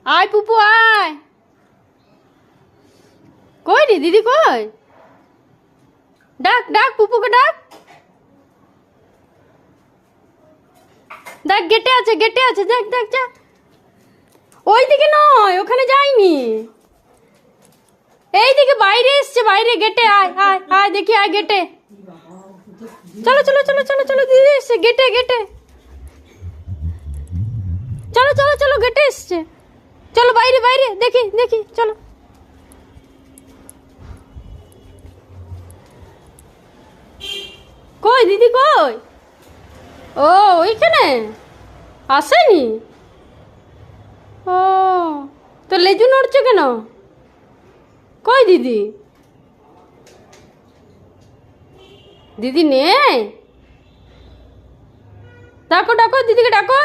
আয় পুপু আয়। কই রে দিদি কই? ডাক ডাক পুপুকে ডাক। দেখ গেটে আছে দেখ দেখ যা। ওইদিকে নয়, ওখানে যাইনি, এইদিকে বাইরে এসছে, বাইরে গেটে। আয় আয় আয় দেখি, আয় গেটে। চলো চলো চলো চলো চলো, দিদি এসছে গেটে গেটে। চলো চলো চলো, গেটে এসছে। চলো বাইরে বাইরে দেখি দেখি, চলো। কই দিদি কই? ও ওইখানে আসেনি। ও তো লেজু নড়ছে কেন? কই দিদি? দিদি নেই? ডাকো ডাকো দিদিকে ডাকো।